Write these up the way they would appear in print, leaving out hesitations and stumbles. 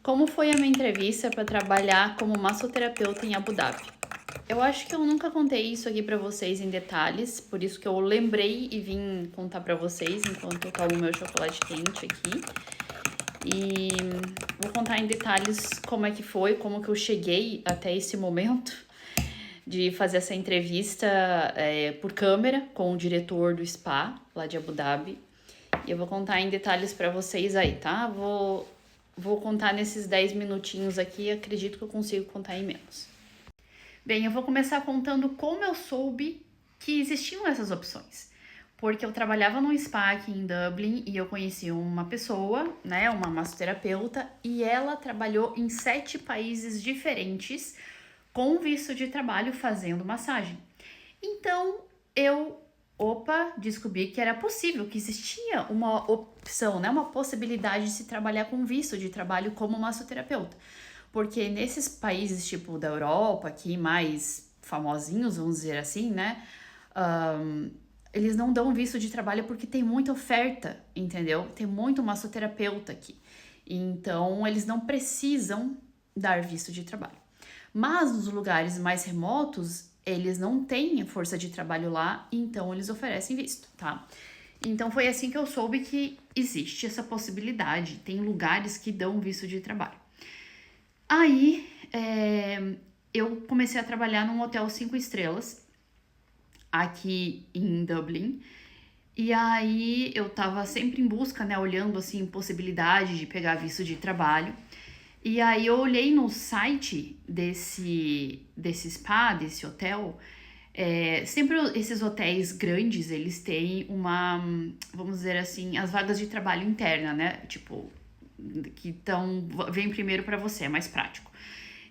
Como foi a minha entrevista para trabalhar como massoterapeuta em Abu Dhabi? Eu acho que eu nunca contei isso aqui para vocês em detalhes, por isso que eu lembrei e vim contar para vocês enquanto eu tomo meu chocolate quente aqui. E vou contar em detalhes como é que foi, como que eu cheguei até esse momento de fazer essa entrevista por câmera com o diretor do spa lá de Abu Dhabi. E eu vou contar em detalhes para vocês aí, tá? Vou contar nesses 10 minutinhos aqui, acredito que eu consigo contar em menos. Bem, eu vou começar contando como eu soube que existiam essas opções. Porque eu trabalhava num spa aqui em Dublin e eu conheci uma pessoa, né, uma massoterapeuta, e ela trabalhou em 7 países diferentes com visto de trabalho fazendo massagem. Então, descobri que era possível, que existia uma opção, né, uma possibilidade de se trabalhar com visto de trabalho como massoterapeuta. Porque nesses países, tipo, da Europa, aqui mais famosinhos, vamos dizer assim, né, eles não dão visto de trabalho porque tem muita oferta, entendeu? Tem muito massoterapeuta aqui. Então, eles não precisam dar visto de trabalho. Mas nos lugares mais remotos, eles não têm força de trabalho lá, então eles oferecem visto, tá? Então foi assim que eu soube que existe essa possibilidade. Tem lugares que dão visto de trabalho. Aí eu comecei a trabalhar num hotel 5 estrelas aqui em Dublin. E aí eu tava sempre em busca, né, olhando assim possibilidade de pegar visto de trabalho. E aí eu olhei no site desse spa, desse hotel, sempre esses hotéis grandes, eles têm uma, vamos dizer assim, as vagas de trabalho interna, né? Tipo, vem primeiro para você, é mais prático.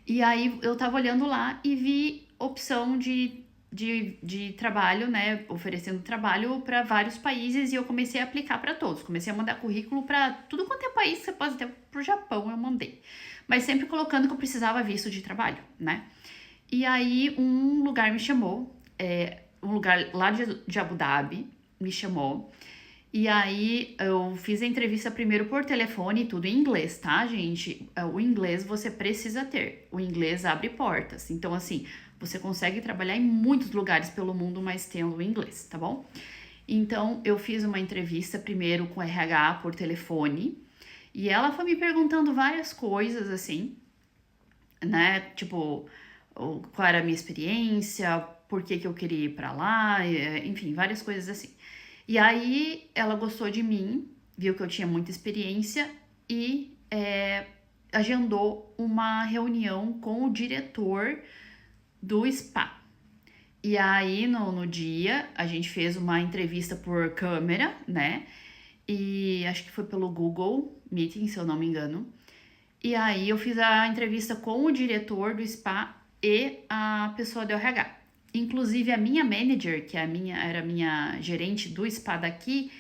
E aí eu tava olhando lá e vi opção de trabalho, né? Oferecendo trabalho para vários países e eu comecei a aplicar para todos. Comecei a mandar currículo para tudo quanto é país, você pode até pro Japão eu mandei. Mas sempre colocando que eu precisava visto de trabalho, né? E aí um lugar me chamou, um lugar lá de Abu Dhabi me chamou. E aí eu fiz a entrevista primeiro por telefone, tudo em inglês, tá, gente? O inglês você precisa ter. O inglês abre portas. Então, assim, você consegue trabalhar em muitos lugares pelo mundo, mas tendo o inglês, tá bom? Então, eu fiz uma entrevista primeiro com a RH por telefone. E ela foi me perguntando várias coisas, assim, né? Tipo, qual era a minha experiência, por que eu queria ir pra lá, enfim, várias coisas assim. E aí ela gostou de mim, viu que eu tinha muita experiência e agendou uma reunião com o diretor do spa. E aí no dia a gente fez uma entrevista por câmera, né? E acho que foi pelo Google Meeting, se eu não me engano. E aí eu fiz a entrevista com o diretor do spa e a pessoa do RH. Inclusive a minha manager, que era a minha gerente do spa daqui,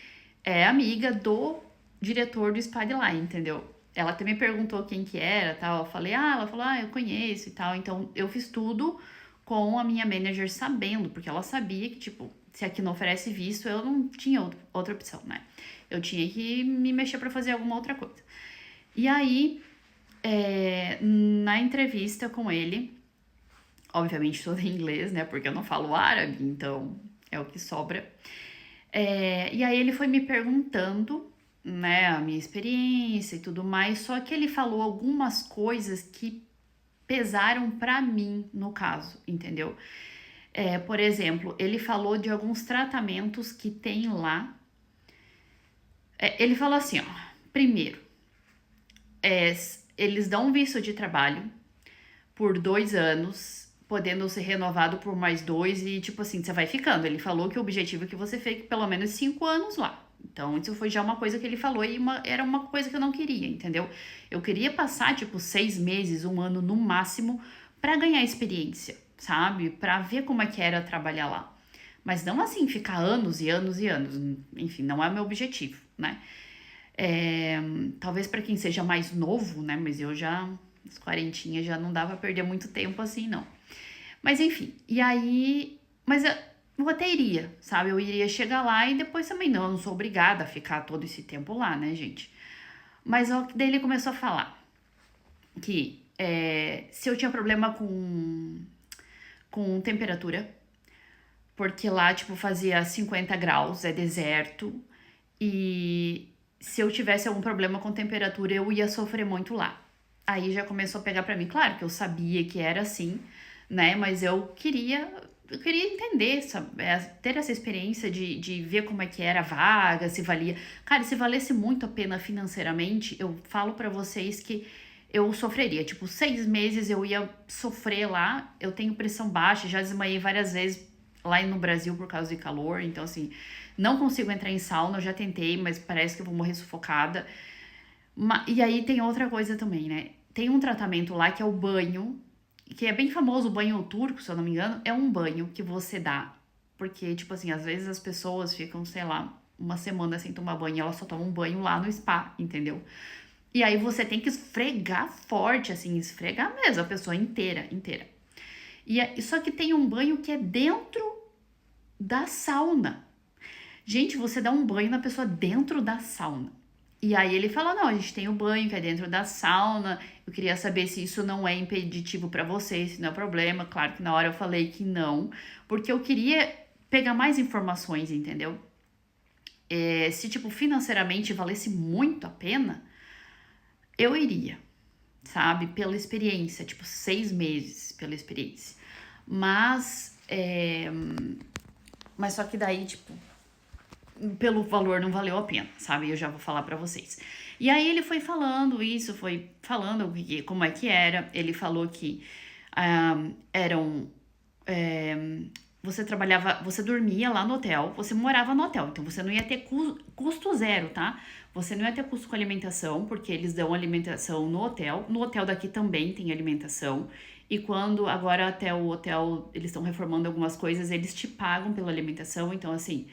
é amiga do diretor do spa de lá, entendeu? Ela também perguntou quem que era, tal. Eu falei, ela falou, eu conheço e tal. Então eu fiz tudo com a minha manager sabendo, porque ela sabia que, tipo, se aqui não oferece visto, eu não tinha outra opção, né? Eu tinha que me mexer para fazer alguma outra coisa. E aí, na entrevista com ele, obviamente tudo em inglês, né? Porque eu não falo árabe, então é o que sobra. E aí ele foi me perguntando, né, a minha experiência e tudo mais, só que ele falou algumas coisas que pesaram pra mim no caso, entendeu? Por exemplo, ele falou de alguns tratamentos que tem lá. Ele falou assim, ó, primeiro, eles dão visto de trabalho por 2 anos, podendo ser renovado por mais 2 e, tipo assim, você vai ficando. Ele falou que o objetivo é que você fique pelo menos 5 anos lá. Então, isso foi já uma coisa que ele falou e era uma coisa que eu não queria, entendeu? Eu queria passar, tipo, 6 meses, 1 ano no máximo, pra ganhar experiência, sabe? Pra ver como é que era trabalhar lá. Mas não assim, ficar anos e anos e anos. Enfim, não é o meu objetivo, né? Talvez pra quem seja mais novo, né? Mas eu já, uns 40 já não dava pra perder muito tempo assim, não. Mas enfim, e aí. Mas eu até iria, sabe? Eu iria chegar lá e depois também não, eu não sou obrigada a ficar todo esse tempo lá, né, gente? Mas daí ele começou a falar. que se eu tinha problema com temperatura, porque lá, tipo, fazia 50 graus, é deserto, e se eu tivesse algum problema com temperatura, eu ia sofrer muito lá. Aí já começou a pegar pra mim, claro que eu sabia que era assim, né? Mas eu queria entender, sabe? Ter essa experiência de ver como é que era a vaga, se valia. Cara, se valesse muito a pena financeiramente, eu falo pra vocês que eu sofreria. Tipo, 6 meses eu ia sofrer lá. Eu tenho pressão baixa, já desmaiei várias vezes lá no Brasil por causa de calor. Então, assim, não consigo entrar em sauna. Eu já tentei, mas parece que eu vou morrer sufocada. E aí tem outra coisa também, né? Tem um tratamento lá que é o banho, que é bem famoso, o banho turco, se eu não me engano. É um banho que você dá. Porque, tipo assim, às vezes as pessoas ficam, sei lá, uma semana sem tomar banho e elas só tomam banho lá no spa, entendeu? E aí você tem que esfregar forte, assim, esfregar mesmo, a pessoa inteira, inteira. Só que tem um banho que é dentro da sauna. Gente, você dá um banho na pessoa dentro da sauna. E aí ele fala: não, a gente tem o banho que é dentro da sauna. Eu queria saber se isso não é impeditivo pra você, se não é problema. Claro que na hora eu falei que não, porque eu queria pegar mais informações, entendeu? Se, tipo, financeiramente valesse muito a pena, eu iria, sabe? Pela experiência, tipo, 6 meses pela experiência. Mas, mas só que daí, tipo, pelo valor não valeu a pena, sabe? Eu já vou falar pra vocês. E aí ele foi falando isso, foi falando como é que era. Ele falou que eram você trabalhava, você dormia lá no hotel, você morava no hotel, então você não ia ter custo zero, tá? Você não ia ter custo com alimentação, porque eles dão alimentação no hotel. No hotel daqui também tem alimentação. E quando agora até o hotel, eles estão reformando algumas coisas, eles te pagam pela alimentação. Então, assim,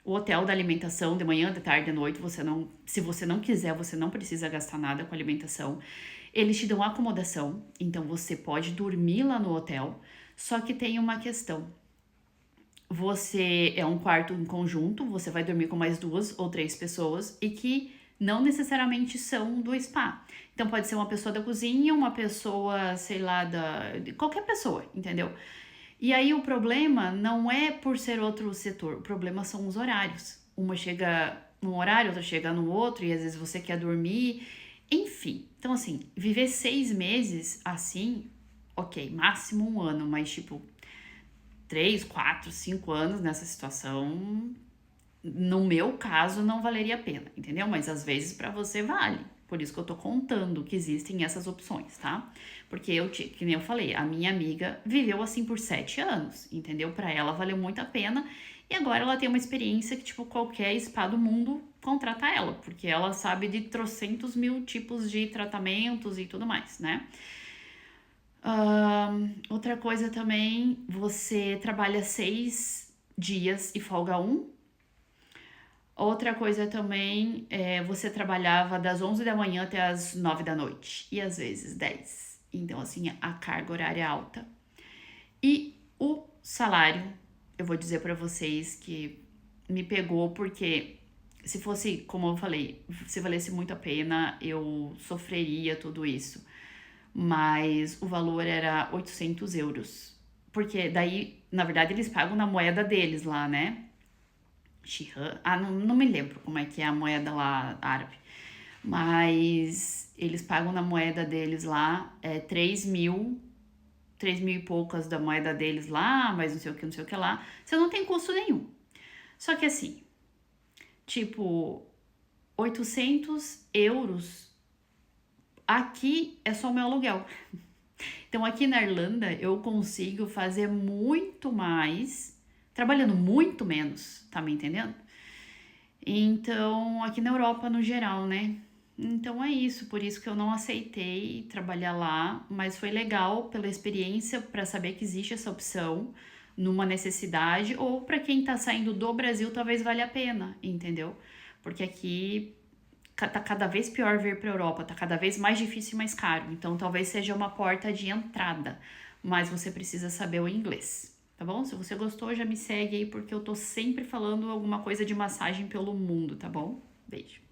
o hotel da alimentação, de manhã, de tarde, de noite, se você não quiser, você não precisa gastar nada com alimentação. Eles te dão acomodação, então você pode dormir lá no hotel. Só que tem uma questão. Você é um quarto em conjunto, você vai dormir com mais 2 ou 3 pessoas e que não necessariamente são do spa. Então pode ser uma pessoa da cozinha, uma pessoa, sei lá, de qualquer pessoa, entendeu? E aí o problema não é por ser outro setor, o problema são os horários. Uma chega num horário, outra chega no outro, e às vezes você quer dormir, enfim. Então, assim, viver 6 meses assim, ok, máximo um ano, mas tipo, 3, 4, 5 anos nessa situação, no meu caso, não valeria a pena, entendeu? Mas às vezes pra você vale. Por isso que eu tô contando que existem essas opções, tá? Porque que nem eu falei, a minha amiga viveu assim por 7 anos, entendeu? Pra ela valeu muito a pena. E agora ela tem uma experiência que, tipo, qualquer spa do mundo contrata ela, porque ela sabe de trocentos mil tipos de tratamentos e tudo mais, né? Outra coisa também, você trabalha 6 dias e folga um. Outra coisa também você trabalhava das 11 da manhã até as 9 da noite e às vezes 10. Então, assim, a carga horária é alta. E o salário, eu vou dizer pra vocês que me pegou porque se fosse, como eu falei, se valesse muito a pena, eu sofreria tudo isso. Mas o valor era 800 euros. Porque daí, na verdade, eles pagam na moeda deles lá, né? Não me lembro como é que é a moeda lá árabe. Mas eles pagam na moeda deles lá 3 mil, 3 mil e poucas da moeda deles lá, mas não sei o que, não sei o que lá. Você não tem custo nenhum. Só que assim, tipo, 800 euros aqui é só o meu aluguel. Então, aqui na Irlanda, eu consigo fazer muito mais, trabalhando muito menos, tá me entendendo? Então, aqui na Europa no geral, né? Então é isso, por isso que eu não aceitei trabalhar lá, mas foi legal pela experiência para saber que existe essa opção numa necessidade ou para quem tá saindo do Brasil, talvez valha a pena, entendeu? Porque aqui tá cada vez pior vir para Europa, tá cada vez mais difícil e mais caro. Então talvez seja uma porta de entrada, mas você precisa saber o inglês, tá bom? Se você gostou, já me segue aí porque eu tô sempre falando alguma coisa de massagem pelo mundo, tá bom? Beijo.